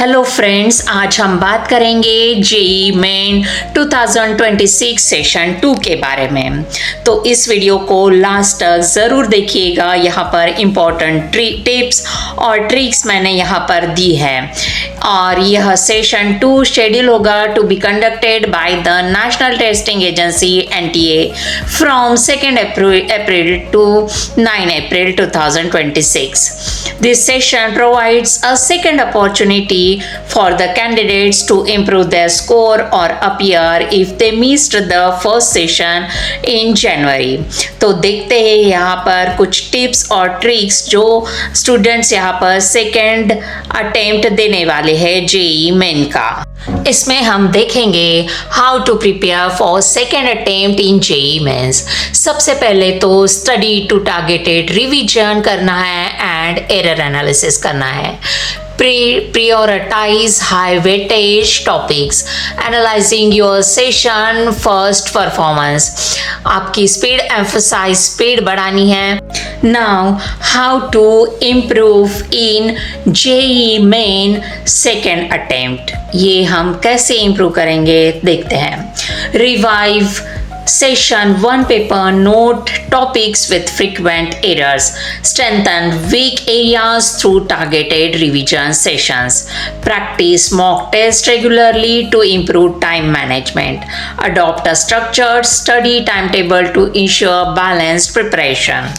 Hello friends, आज हम बात करेंगे जेई मेन 2026 सेशन 2 के बारे में। तो इस वीडियो को लास्ट तक ज़रूर देखिएगा। यहाँ पर इम्पोर्टेंट टिप्स और ट्रिक्स मैंने यहाँ पर दी है। और यह सेशन 2 शेड्यूल होगा to be conducted by the national testing agency NTA from 2 April to 9 April 2026. This session provides a second opportunity for the candidates to improve their score or appear if they missed the first session in January. तो देखते हैं यहाँ पर कुछ tips और tricks जो students यहाँ पर सेकेंड अटेम्प्ट देने वाले हैं जेई मेन का। इसमें हम देखेंगे how to prepare for second attempt in JEE mains. सबसे पहले तो स्टडी टू टारगेटेड रिवीजन करना है एंड एरर एनालिसिस करना है। Prioritize high weightage topics, analyzing your session first performance. आपकी स्पीड एम्फसाइज स्पीड बढ़ानी है। Now, how to improve in JEE Main second attempt? ये हम कैसे इम्प्रूव करेंगे देखते हैं। Revive Session 1 paper note topics with frequent errors. Strengthen weak areas through targeted revision sessions. Practice mock tests regularly to improve time management. Adopt a structured study timetable to ensure balanced preparation.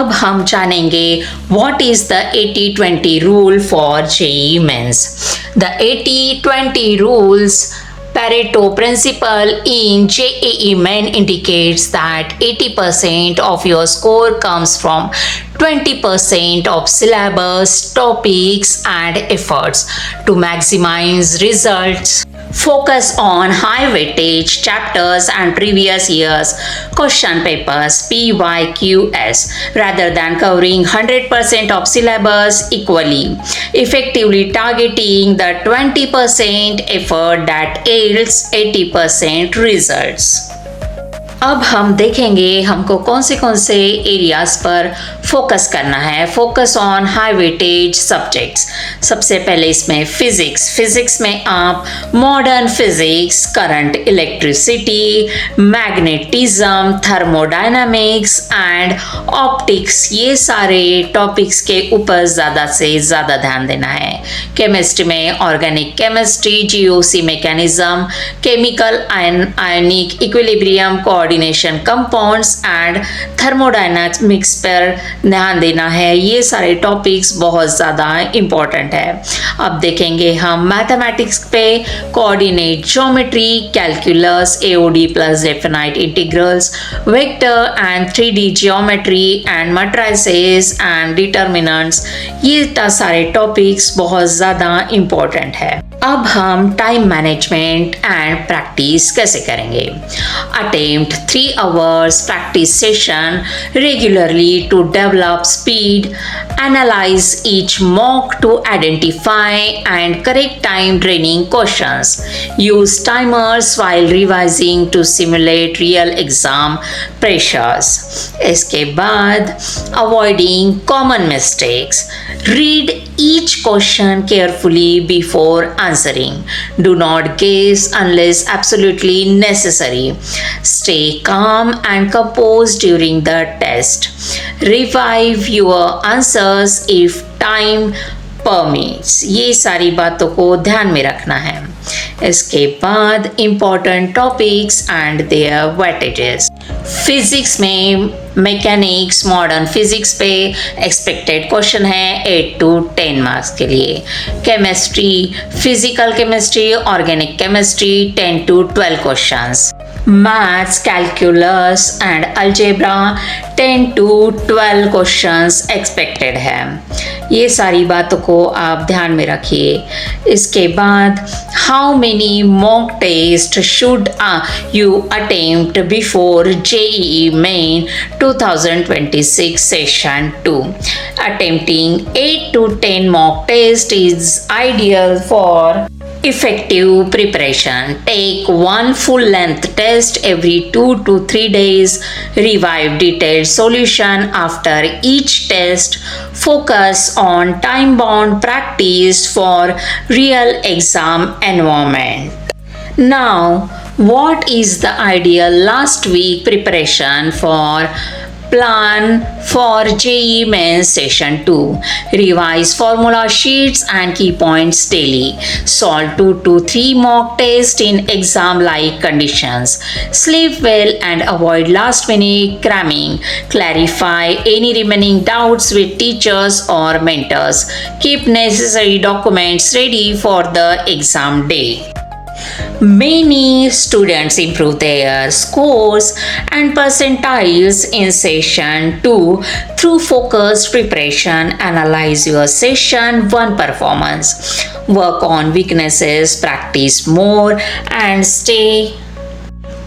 अब हम जानेंगे what is the 80-20 rule for JEE Mains. The 80-20 rules Pareto principle in JEE Main indicates that 80% of your score comes from 20% of syllabus, topics, and efforts. To maximize results, focus on high weightage chapters and previous years question papers PYQs rather than covering 100% of syllabus equally, effectively targeting the 20% effort that yields 80% results. अब हम देखेंगे हमको कौन से areas पर focus करना है। Focus on high weightage subjects. सबसे पहले इसमें फिजिक्स में आप modern physics, current electricity, magnetism, thermodynamics and optics, ये सारे टॉपिक्स के ऊपर ज़्यादा से ज़्यादा ध्यान देना है। केमिस्ट्री में organic chemistry, GOC mechanism, chemical ionic equilibrium, coordination compounds and thermodynamics पर ध्यान देना है। ये सारे टॉपिक्स बहुत ज़्यादा इम्पोर्टेंट है। अब देखेंगे हम मैथमेटिक्स पे coordinate geometry, calculus, AOD plus definite integrals, vector and 3D geometry and matrices and determinants, ये सारे टॉपिक्स बहुत ज़्यादा इम्पोर्टेंट है। अब हम टाइम मैनेजमेंट एंड प्रैक्टिस कैसे करेंगे। Attempt 3 hours practice session regularly to develop speed. Analyze each mock to identify and correct time draining questions. Use timers while revising to simulate real exam pressures. इसके बाद avoiding common mistakes. Read each question carefully before answering. Do not guess unless absolutely necessary. Stay calm and composed during the test. Revise your answers if time permits. ये सारी बातों को ध्यान में रखना है। इसके बाद important topics and their weightages. Physics में मैकेनिक्स, मॉडर्न फिजिक्स पे एक्सपेक्टेड क्वेश्चन है 8 to 10 मार्क्स के लिए। Chemistry, physical chemistry, organic chemistry 10 to 12 questions. Maths, calculus and algebra 10 to 12 questions expected है। ये सारी बातों को आप ध्यान में रखिए। इसके बाद how many mock test should you attempt before JEE Main 2026 Session 2. Attempting 8 to 10 mock tests is ideal for Effective preparation. Take one full length test every 2 to 3 days. Revise detailed solution after each test. Focus on time bound practice for real exam environment. Now, what is the ideal last week preparation for plan for JEE Mains Session 2? Revise formula sheets and key points daily. Solve 2 to 3 mock tests in exam-like conditions. Sleep well and avoid last-minute cramming. Clarify any remaining doubts with teachers or mentors. Keep necessary documents ready for the exam day. Many students improve their scores and percentiles in session 2 through focused preparation. Analyze your session 1 performance. Work on weaknesses, practice more, and stay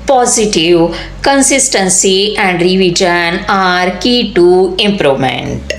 positive. Consistency and revision are key to improvement.